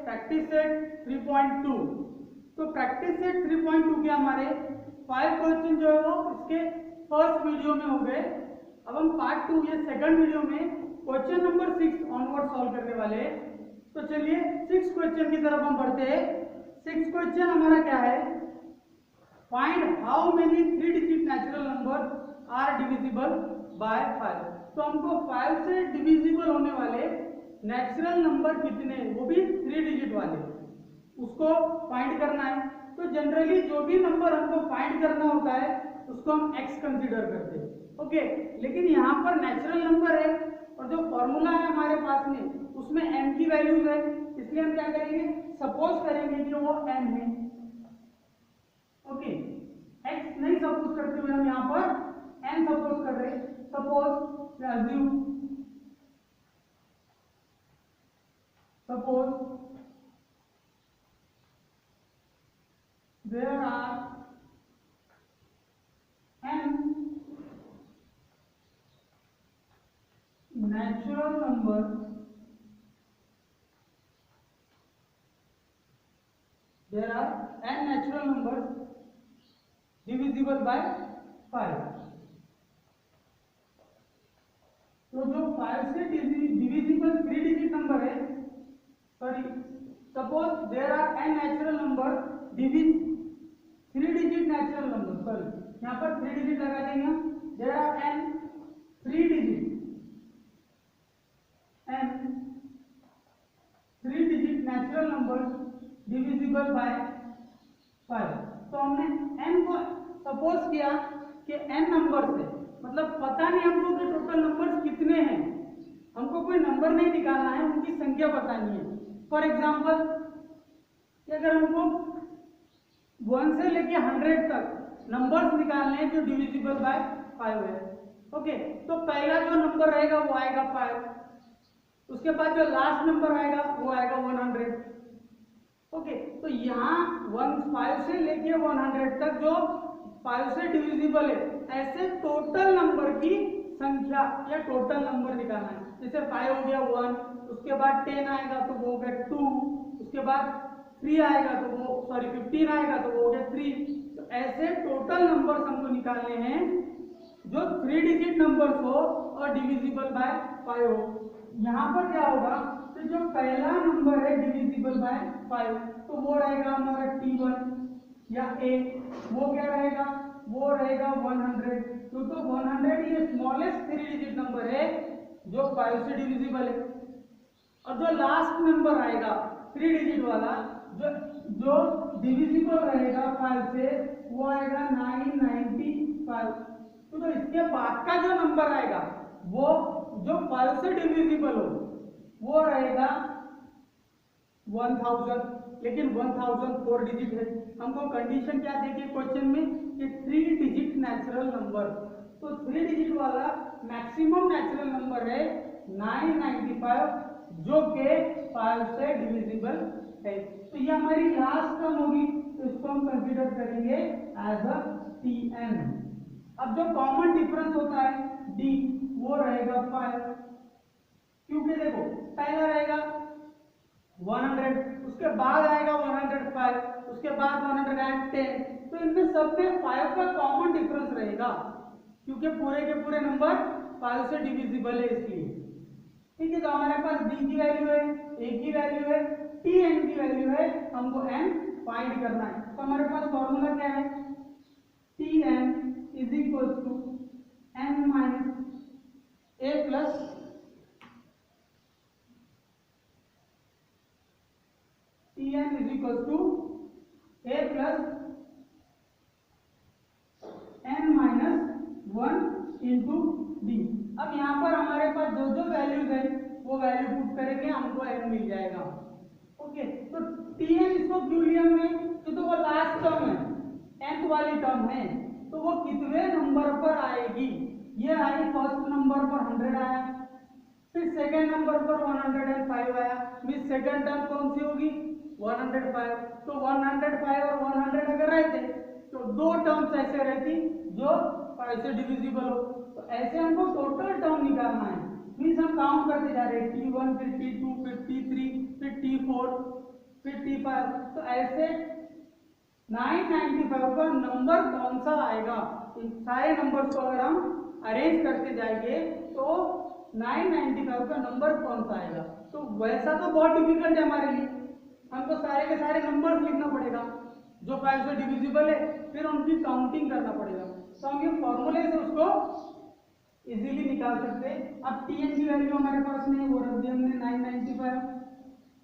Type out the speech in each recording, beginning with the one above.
Practice set 3.2। तो practice set 3.2 के हमारे 5 क्वेश्चन जो है वो इसके फर्स्ट वीडियो में हो गए। अब हम पार्ट 2 ये सेकंड वीडियो में क्वेश्चन नंबर 6 ऑनवर्ड सॉल्व करने वाले हैं। तो चलिए 6 क्वेश्चन की तरफ हम बढ़ते हैं। 6 क्वेश्चन हमारा क्या है, find how many 3 digit natural number are divisible by 5। तो हमको 5 से डिविजिबल होने वाले नेचुरल नंबर कितने हैं, वो भी 3 डिजिट वाले, उसको फाइंड करना है। तो जनरली जो भी नंबर हमको फाइंड करना होता है उसको हम x कंसीडर करते हैं, ओके। लेकिन यहाँ पर नेचुरल नंबर है और जो फॉर्मूला है हमारे पास में उसमें m की वैल्यूज है, इसलिए हम क्या करेंगे, सपोज करेंगे कि वो m है, ओके। x नहीं सपोज करते हुए हम यहाँ पर n सपोज कर रहे हैं। Suppose there are n natural numbers, there are n natural numbers divisible by 5। तो जो 5 से डिविजिबल 3 डिजिट नंबर है, sorry, suppose there are n natural number 3 digit natural number, sorry यहाँ पर 3 डिजिट लगा देंगे हम। There are n 3 digit natural number divisible by 5। तो हमने n को सपोज किया कि n नंबर से, मतलब पता नहीं हमको कि टोटल नंबर्स कितने हैं, हमको कोई नंबर नहीं निकालना है, उनकी संख्या बतानी है। फॉर एग्जांपल अगर हमको 1 से लेके 100 तक नंबर्स निकालने हैं जो डिविजिबल बाय 5 है, ओके। तो पहला जो नंबर रहेगा वो आएगा 5, उसके बाद जो लास्ट नंबर आएगा वो आएगा 100, ओके। तो यहाँ 5 से लेके 100 तक जो 5 से डिविजिबल है, ऐसे टोटल नंबर की संख्या या टोटल नंबर निकालना है। जैसे 5 हो गया 1, उसके बाद 10 आएगा तो वो हो गया 2, उसके बाद 3 आएगा तो वो, सॉरी 15 आएगा तो वो हो गया 3। तो ऐसे टोटल नंबर्स हमको निकालने हैं जो 3 डिजिट नंबर्स हो और डिविजिबल बाय 5 हो। यहाँ पर क्या होगा, तो जो पहला नंबर है डिविजिबल बाय 5 तो वो रहेगा हमारा T1 या A, वो क्या रहेगा, वो रहेगा 100, क्योंकि 100 ये स्मॉलेस्ट 3 डिजिट नंबर है जो 5 से डिविजिबल है। और जो लास्ट नंबर आएगा 3 डिजिट वाला जो डिविजिबल रहेगा 5 से, वो आएगा 995। तो इसके बाद का जो नंबर आएगा वो जो 5 से डिविजिबल हो वो रहेगा 1000, लेकिन 1000 4 डिजिट है। हमको कंडीशन क्या देखिए क्वेश्चन में कि 3 डिजिट नेचुरल नंबर, तो 3 डिजिट वाला मैक्सिमम नेचुरल नंबर है 995 जो कि 5 से डिविजिबल है। तो ये हमारी लास्ट टर्म होगी, तो इसको हम कंसीडर करेंगे एज अ Tn। अब जो कॉमन डिफरेंस होता है D वो रहेगा 5, क्योंकि देखो पहला रहेगा 100, उसके बाद आएगा 105, उसके बाद 110, तो इनमें सब में 5 का कॉमन डिफरेंस रहेगा, क्योंकि पूरे के पूरे नंबर 5 से डिविजिबल है इसलिए, ठीक है। तो हमारे पास D की वैल्यू है, A की वैल्यू है, Tn की वैल्यू है, हमको n फाइंड करना है। तो हमारे पास फॉर्मूला क्या है, Tn is equal to n minus A plus Tn is equal to A plus n minus 1 into D। अब यहाँ पर हमारे पास जो जो वैल्यूज है वो वैल्यू पुट करेंगे, हमको n मिल जाएगा, ओके। तो Tn इसको क्यों लिया हमने, तो वो लास्ट टर्म है, nth वाली टर्म है, तो वो कितने नंबर पर आएगी, ये आई फर्स्ट नंबर पर 100 आया, फिर सेकंड नंबर पर 105 आया, मींस सेकंड टर्म कौन सी होगी 105। तो 105 और 100 अगर रहते तो दो टर्म्स ऐसे रहती जो 5 से डिविजिबल हो। तो ऐसे हमको टोटल टर्म निकालना है, मींस हम काउंट करते जा रहे हैं T1 फिर T2 फिर T3 फिर T4 4 फिर T5। तो ऐसे 995 का नंबर कौन सा आएगा, इन सारे नंबर को अगर हम अरेंज करते जाएंगे तो 995 का नंबर कौन सा आएगा। तो वैसा तो बहुत डिफिकल्ट है हमारे लिए, हमको सारे के सारे नंबर्स लिखना पड़ेगा जो 5 से डिविजिबल है, फिर उनकी काउंटिंग करना पड़ेगा। तो हम ये फॉर्मूले से उसको इजीली निकाल सकते हैं। अब Tn की वैल्यू हमारे पास में वो रख दी हमने 995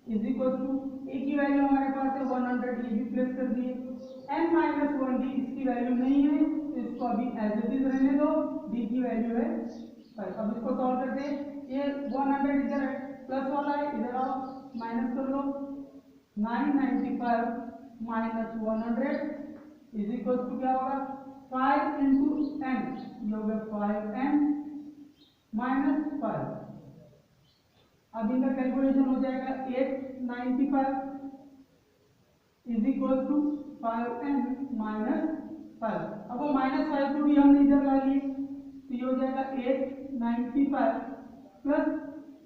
इज इक्वल टू ए की वैल्यू हमारे पास है 100, ये भी प्लेस कर दिए। n-1d इसकी वैल्यू नहीं है तो इसको अभी एज इट इज रहने दो, d की वैल्यू है 5। अब इसको सॉल्व करते हैं, ये 100 इधर है प्लस वाला है, इधर आओ माइनस कर लो। 995 माइनस 100 इज इक्वल टू क्या होगा 5 इंटू n, ये हो गया 5n माइनस 5। अब इनका कैलकुलेशन हो जाएगा 895 is equal to 5n minus 5। अब वो माइनस 5 को भी हमने इधर ला लिए तो ये हो जाएगा 895 plus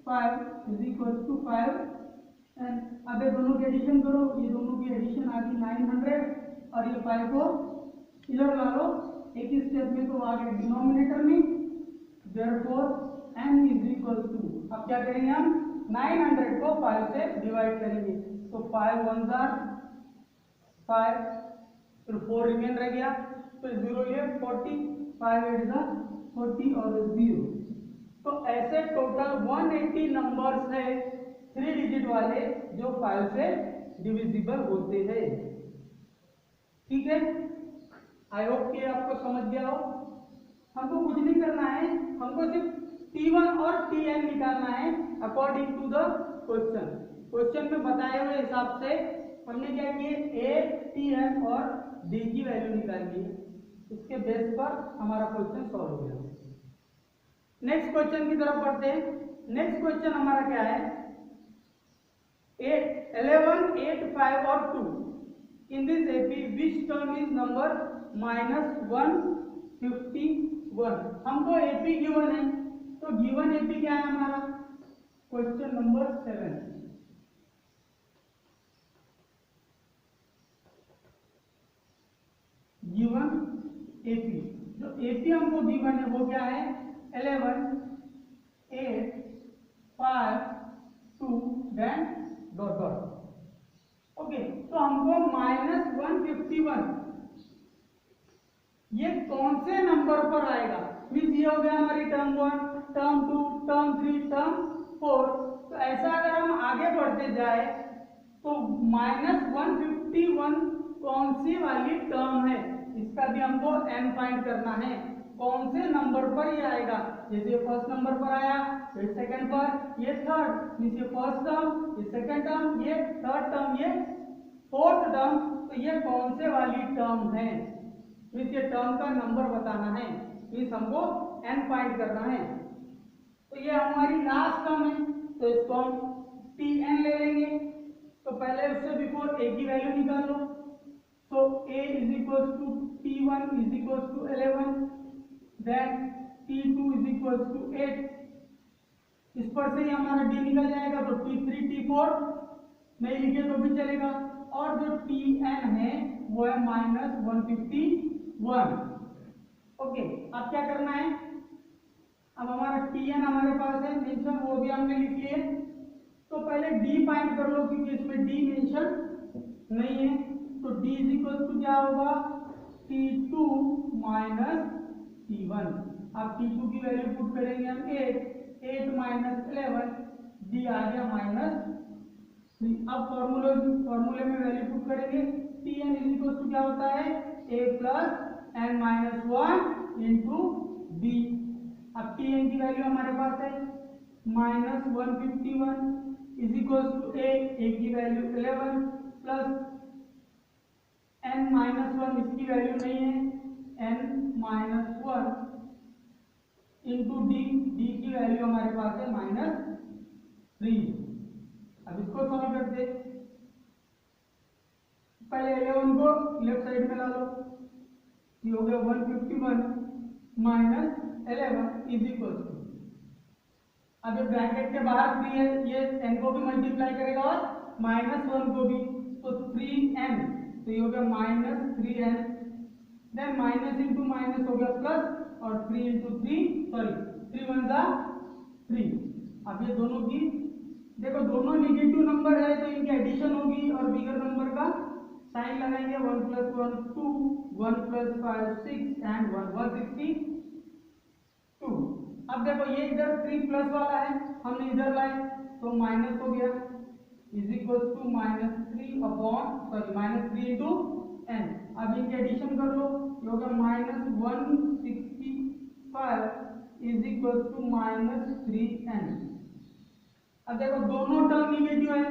5 is equal to 5n। अब ये दोनों की एडिशन करो, ये दोनों की एडिशन आ गई 900 और ये 5 को इधर ला लो एक ही स्टेप में, तो आ गया डिनोमिनेटर में, therefore n is equal to, अब क्या करेंगे हम 900 को 5 से डिवाइड करेंगे, तो 5 1 5, फिर 4 रिमेन रह गया, तो 0 ये 40, 5 8 40 और 0। तो ऐसे टोटल 180 नंबर्स है 3 डिजिट वाले जो 5 से डिविजिबल होते हैं। ठीक है, आई होप कि आपको समझ गया हो। हमको कुछ नहीं करना है, हमको सिर्फ T1 और Tn निकालना है according to the question. Question में बताए हुए हिसाब से हमने क्या किए, A, Tn और D की वैल्यू निकाली है, इसके बेस पर हमारा क्वेश्चन सॉल्व हो गया। नेक्स्ट क्वेश्चन की तरफ बढ़ते हैं। नेक्स्ट क्वेश्चन हमारा क्या है, 11, 8, 5 और 2 in this AP which term is number -151। हमको AP गिवन है, तो गिवन AP क्या है हमारा, क्वेश्चन नंबर 7। गिवन AP, जो AP हमको गिवन है वो क्या है 11, 8, 5, 2 देन डॉट डॉट। ओके, तो हमको -151 ये कौन से नंबर पर आएगा, मीन्स ये हो गया हमारी टर्म 1, टर्म 2, टर्म 3, टर्म 4। तो ऐसा अगर हम आगे बढ़ते जाए तो -151 कौन सी वाली टर्म है, इसका भी हमको n फाइंड करना है, कौन से नंबर पर ये आएगा। जैसे फर्स्ट नंबर पर आया, फिर सेकंड पर, ये थर्ड, मीन्स ये फर्स्ट टर्म, ये सेकंड टर्म, ये थर्ड टर्म, ये फोर्थ टर्म, तो ये कौन से वाली टर्म है, मीन्स ये टर्म का नंबर बताना है, मीन्स हमको n फाइंड करना है। तो ये हमारी लास्ट टर्म है, तो इसको हम Tn ले लेंगे। तो पहले उससे बिफोर a की वैल्यू निकाल लो, तो a is equal to T1 is equal to 11, then T2 is equal to 8, इस पर से ही हमारा d निकल जाएगा, तो T3 T4 नहीं लिखे तो भी चलेगा, और जो Tn है वो है -151। ओके, अब क्या करना है, अब हमारा Tn हमारे पास है मेंशन, वो भी हमने लिख लिए। तो पहले d फाइंड कर लो क्योंकि इसमें d मेंशन नहीं है, तो d इज इक्वल टू क्या होगा T2 माइनस T1। अब T2 की वैल्यू पुट करेंगे हम 8 माइनस 11, d आ गया -3। अब फॉर्मूले में वैल्यू पुट करेंगे, Tn इज इक्वल टू क्या होता है a plus n minus 1 into d। अब Tn की वैल्यू हमारे पास है -151 इज इक्वल टू a की वैल्यू 11 प्लस n माइनस 1, इसकी वैल्यू नहीं है n माइनस 1 इंटू d की वैल्यू हमारे पास है -3। अब इसको सॉल्व करते, पहले 11 को लेफ्ट साइड में ला लो, ये हो गया 151 माइनस 11 इज इक्वल टू, अब ये ब्रैकेट के बाहर 3 है, ये n को भी मल्टीप्लाई करेगा और -1 को भी, तो 3n, तो ये हो गया -3n, then minus into minus हो गया प्लस, और 3 इंटू 3 सॉरी 3 1 जा 3। अब ये दोनों की देखो, दोनों नेगेटिव नंबर है तो इनकी एडिशन होगी और बिगर नंबर का साइन लगाएंगे। 1 + 1 2, 1 + 5 6 एंड 1 162। अब देखो ये इधर 3 प्लस वाला है, हमने इधर लाए तो माइनस हो गया, is equal to -3 upon sorry -3 into n। अब इनके एडिशन कर लो, ये होगा -165 इज इक्वल टू -3n। अब देखो दोनों टर्म निगेटिव है,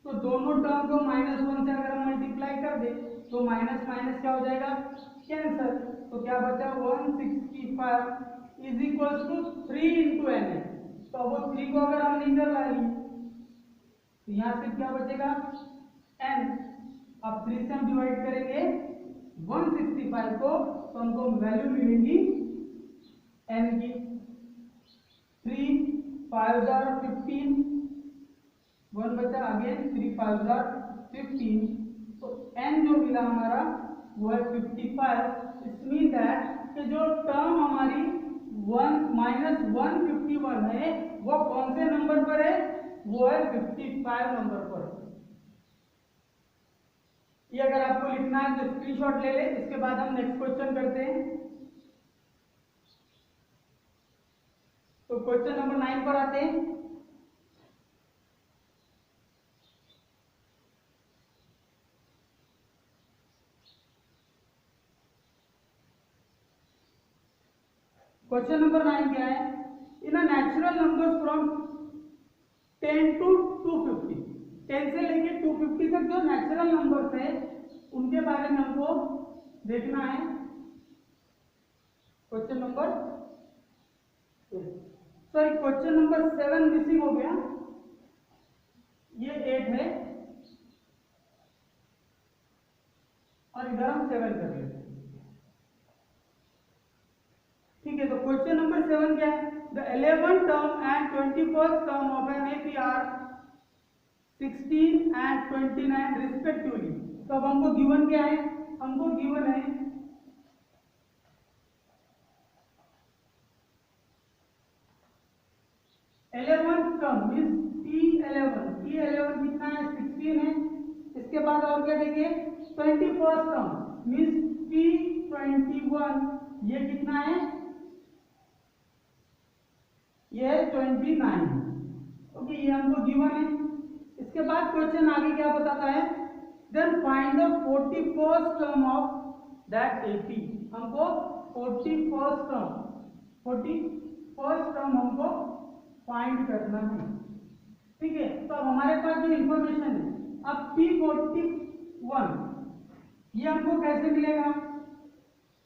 तो दोनों टर्म को -1 से अगर हम मल्टीप्लाई कर दे तो माइनस माइनस क्या हो जाएगा, कैंसर। तो क्या बचा 165 is equal to 3 into n है, तो वो 3 को अगर हम इधर ला लिए तो यहाँ से क्या बचेगा n। अब 3 से हम डिवाइड करेंगे 165 को, तो हमको वैल्यू मिलेगी n की 3 5 are 15, 1 बचा अगेन 3 5 are 15, तो n जो मिला हमारा वो है 55। इट मीन दैट कि जो टर्म हमारी 151 है वो कौन से नंबर पर है, वो है 55 नंबर पर। ये अगर आपको लिखना है तो स्क्रीनशॉट ले ले। इसके बाद हम नेक्स्ट क्वेश्चन करते हैं। तो क्वेश्चन नंबर 9 पर आते हैं। क्वेश्चन नंबर 9 क्या है, in a natural numbers from 10 to 250, 10 से लेके 250 तक जो नेचुरल नंबर्स है उनके बारे में हमको देखना है। Question number sorry question number 7 missing हो गया, ये 8 है और इधर हम 7 कर लेते हैं। ठीक है, तो क्वेश्चन नंबर 7 क्या है, the 11th term and 21st term of an AP are 16 and 29 respectively. तो अब हमको गिवन क्या है, हमको गिवन है 11th टर्म मींस T11 कितना है 16 है। इसके बाद और क्या देंगे 21st टर्म मींस T21, ये कितना है, ये 29। ओके, ये हमको गिवन है। इसके बाद क्वेश्चन आगे क्या बताता है, then find the 41st term of that AP. हमको 41st टर्म हमको फाइंड करना है। ठीक है, तो अब हमारे पास जो इंफॉर्मेशन है, अब T41 ये हमको कैसे मिलेगा,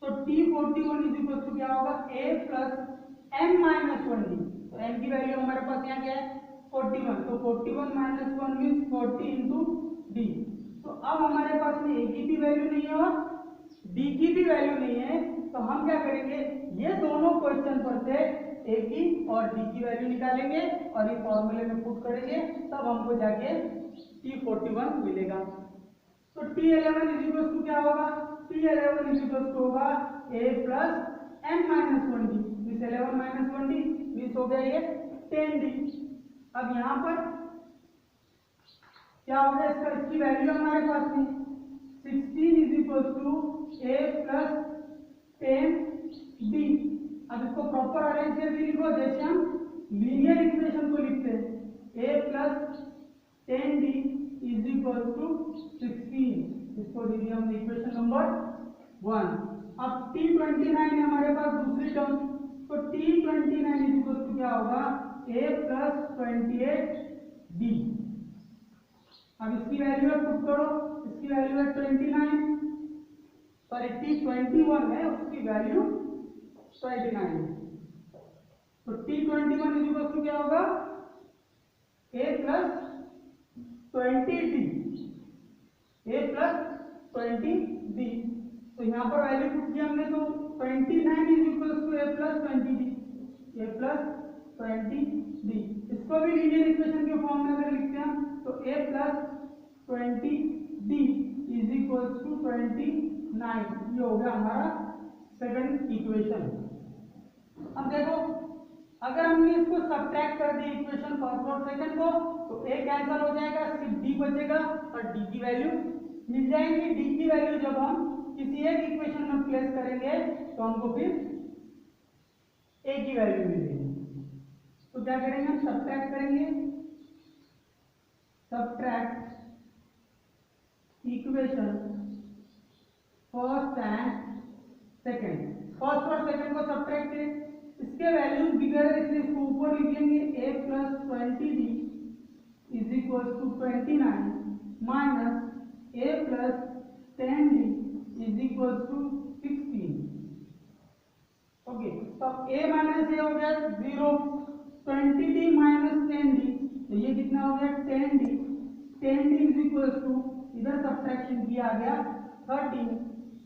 तो T41 इज इक्वल टू क्या होगा a plus n minus 1d। तो n की वैल्यू हमारे पास यहाँ क्या है 41, तो 41 माइनस 1 मीन्स 40 इंटू डी। तो अब हमारे पास में a की भी वैल्यू नहीं है और d की भी वैल्यू नहीं है, तो हम क्या करेंगे, ये दोनों क्वेश्चन पर से a की और d की वैल्यू निकालेंगे और ये फॉर्मूले में पुट करेंगे, तब हमको जाके T41 मिलेगा। तो T11 इज इक्वल टू क्या होगा, T11 इज इक्वल टू होगा a plus n minus 1d, means 11 minus 1d means हो गया ये 10d। अब यहाँ पर क्या हो गया, इसकी वैल्यू हमारे पास में 16 is equal to a plus 10d। अब इसको प्रॉपर अरेंज करके लिखो जैसे हम लीनियर इक्वेशन को लिखते हैं, a plus 10d is equal to 16। इसको दे दिया हमने इक्वेशन नंबर 1। अब T29 है हमारे पास दूसरी टर्म, तो T29 इज इक्वल टू क्या होगा a प्लस 28d। अब इसकी वैल्यू पुट करो, इसकी वैल्यू है 29, सॉरी T21 है उसकी वैल्यू 29। तो T21 इज इक्वल टू क्या होगा a plus 20d, a plus 20d। तो यहाँ पर वैल्यू पुट किया हमने, तो 29 is equal to a plus 20d, a plus 20d। इसको भी लीनियर इक्वेशन के फॉर्म में अगर लिखते हैं तो a plus 20d is equal to 29, ये हो गया हमारा सेकंड इक्वेशन। अब देखो अगर हमने इसको सब्ट्रैक्ट कर दिया इक्वेशन फर्स्ट और सेकंड को, तो a कैंसिल हो जाएगा, सिर्फ d बचेगा और d की वैल्यू मिल जाएगी। d की वैल्यू जब हम किसी एक इक्वेशन में प्लेस करेंगे तो हमको फिर a की वैल्यू मिलेगी। तो क्या करेंगे, हम सब्ट्रैक्ट करेंगे, subtract equation first and second. First और सेकंड को सब्ट्रैक्ट करें, इसके वैल्यूज बिगर है इसलिए इसको ऊपर लिख लेंगे, a plus 20d is equal to 29 minus a plus 10d is equal to 16। Okay, तो a माइनस a हो गया 0, 20d माइनस 10d, तो ये कितना हो गया 10d, 10d is equal to, इधर सब्ट्रैक्शन किया गया 13,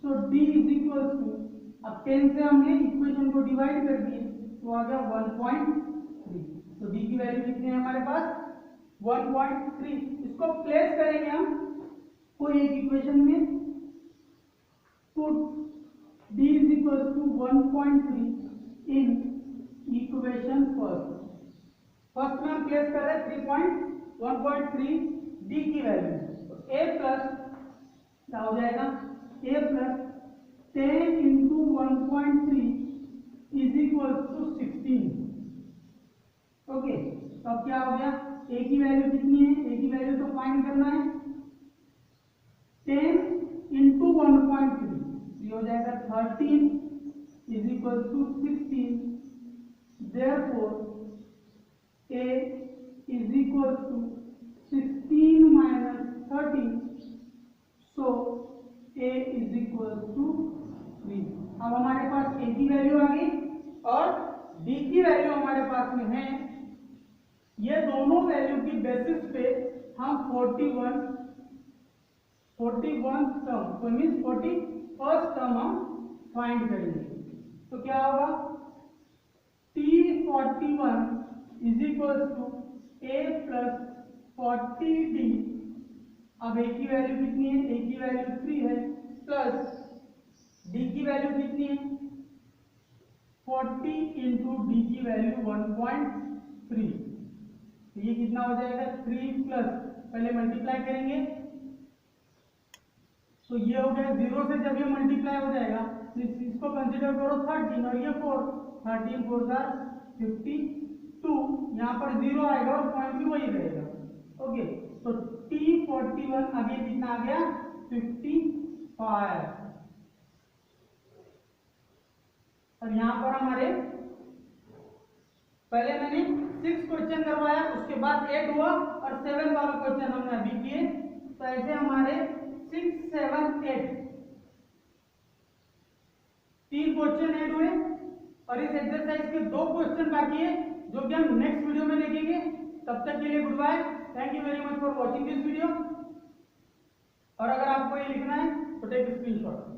so d is equal to, अब 10 से हमने इक्वेशन को डिवाइड कर दिए तो आ गया 1.3। तो d की वैल्यू कितनी है हमारे पास 1.3। इसको प्लेस करेंगे हम कोई एक इक्वेशन में, तो d is equal to 1.3 in equation first. First में हम प्लेस कर रहे हैं 1.3 d की वैल्यू, तो a प्लस क्या हो जाएगा, a plus 10 into 1.3 is equal to 16। Okay, तो अब क्या हो गया, a की वैल्यू कितनी है, a की वैल्यू तो फाइंड करना है, 10 इंटू 1.3, ये हो जाएगा 13 is equal to 16। Therefore a is equal to 16 minus 13, so a is equal to 3। अब हमारे पास a की वैल्यू आ गई और d की वैल्यू हमारे पास में है। ये दोनों वैल्यू की बेसिस पे हम 41 टर्म, तो मीन्स 41st टर्म हम फाइंड करेंगे। तो क्या होगा, T41 is equal to a plus 40d, अब a की वैल्यू कितनी है, a की वैल्यू 3 है, प्लस d की वैल्यू कितनी है 40 इंटू डी की वैल्यू 1.3, तो ये कितना हो जाएगा 3 प्लस, पहले मल्टीप्लाई करेंगे, तो ये हो गया 0 से जब ये मल्टीप्लाई हो जाएगा तो इसको कंसीडर करो 13 और ये 4, 13 4 52, यहाँ पर 0 आएगा और पॉइंट भी वही रहेगा। ओके, तो T41 अभी कितना आ गया 55, और यहाँ पर हमारे पहले मैंने 6 क्वेश्चन करवाया, उसके बाद 8 हुआ और 7 वाला क्वेश्चन हमने अभी किए, तो ऐसे हमारे 6 7 8 3 क्वेश्चन ऐड हुए और इस एक्सरसाइज के 2 क्वेश्चन बाकी है जो कि हम नेक्स्ट वीडियो में देखेंगे। तब तक के लिए good bye, thank you very much for watching this video. और अगर आपको ये लिखना है तो टेक स्क्रीनशॉट।